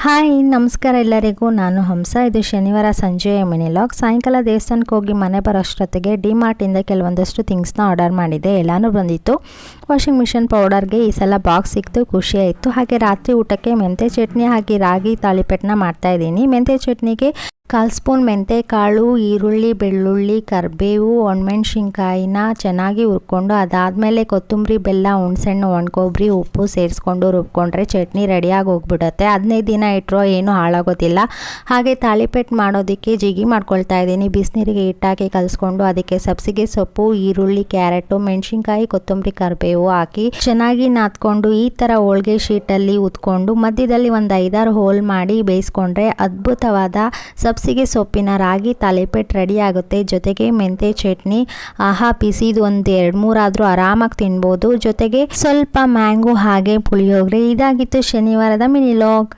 Hi ನಮಸ್ಕಾರ ಎಲ್ಲರಿಗೂ. ನಾನು ಹಂಸ. ಇದು ಶನಿವಾರ ಸಂಜೆಯ ಮಿನಿಲಾಗ್. ಸಾಯಂಕಾಲ ದೇವಸ್ಥಾನಕ್ಕೆ ಹೋಗಿ ಮನೆ ಬರೋಷ್ಟೊತ್ತಿಗೆ ಡಿಮಾರ್ಟಿಂದ ಕೆಲವೊಂದಷ್ಟು ಥಿಂಗ್ಸ್ನ ಆರ್ಡರ್ ಮಾಡಿದ್ದೆ. ಎಲ್ಲನೂ ಬಂದಿತ್ತು. ವಾಷಿಂಗ್ ಮಿಷಿನ್ ಪೌಡರ್ಗೆ ಈ ಸಲ ಬಾಕ್ಸ್ ಸಿಕ್ತು, ಖುಷಿಯಾಯಿತು. ಹಾಗೆ ರಾತ್ರಿ ಊಟಕ್ಕೆ ಮೆಂತ್ಯ ಚಟ್ನಿ ಹಾಕಿ ರಾಗಿ ತಾಳಿಪೆಟ್ಟನ್ನ ಮಾಡ್ತಾಯಿದ್ದೀನಿ. ಮೆಂತ್ಯ ಚಟ್ನಿಗೆ 1/4 ಸ್ಪೂನ್ ಮೆಂತ್ಯ ಕಾಳು, ಈರುಳ್ಳಿ, ಬೆಳ್ಳುಳ್ಳಿ, ಕರಿಬೇವು, ಒಣಮೆಣ್ಸಿನ್ಕಾಯಿನ ಚೆನ್ನಾಗಿ ಹುರ್ಕೊಂಡು ಅದಾದಮೇಲೆ ಕೊತ್ತಂಬರಿ, ಬೆಲ್ಲ, ಹುಣಸೆಹಣ್ಣು, ಒಣಕೊಬ್ಬರಿ, ಉಪ್ಪು ಸೇರಿಸ್ಕೊಂಡು ರುಬ್ಕೊಂಡ್ರೆ ಚಟ್ನಿ ರೆಡಿಯಾಗಿ ಹೋಗ್ಬಿಡುತ್ತೆ. 15 ದಿನ ಇಟ್ಟರು ಏನೂ ಹಾಳಾಗೋದಿಲ್ಲ. ಹಾಗೆ ತಾಳಿಪೆಟ್ಟು ಮಾಡೋದಕ್ಕೆ ಜಿಗಿ ಮಾಡ್ಕೊಳ್ತಾ ಇದ್ದೀನಿ. ಬಿಸಿನೀರಿಗೆ ಹಿಟ್ಟಾಕಿ ಕಲಿಸ್ಕೊಂಡು ಅದಕ್ಕೆ ಸಬ್ಸಿಗೆ ಸೊಪ್ಪು, ಈರುಳ್ಳಿ, ಕ್ಯಾರೆಟು, ಮೆಣಸಿನ್ಕಾಯಿ, ಕೊತ್ತಂಬರಿ, ಕರಿಬೇವು ಹಾಕಿ ಚೆನ್ನಾಗಿ ನಾದ್ಕೊಂಡು ಈ ಥರ ಹೋಳಿಗೆ ಶೀಟಲ್ಲಿ ಉತ್ಕೊಂಡು ಮಧ್ಯದಲ್ಲಿ ಒಂದು 5-6 ಹೋಲ್ ಮಾಡಿ ಬೇಯಿಸ್ಕೊಂಡ್ರೆ ಅದ್ಭುತವಾದ ಸಬ್ಸಿಗೆ ಸೊಪ್ಪಿನ ರಾಗಿ ತಾಳಿಪೆಟ್ಟು ರೆಡಿ ಆಗುತ್ತೆ. ಜೊತೆಗೆ ಮೆಂತ್ಯ ಚಟ್ನಿ ಆಹಾ, ಬಿಸಿದು ಒಂದು 2-3 ಆದರೂ ಆರಾಮಾಗಿ ತಿನ್ಬೋದು. ಜೊತೆಗೆ ಸ್ವಲ್ಪ ಮ್ಯಾಂಗೋ ಹಾಗೆ ಪುಳಿಯೋಗರೆ. ಇದಾಗಿತ್ತು ಶನಿವಾರದ ಮಿನಿ ಲಾಗ್.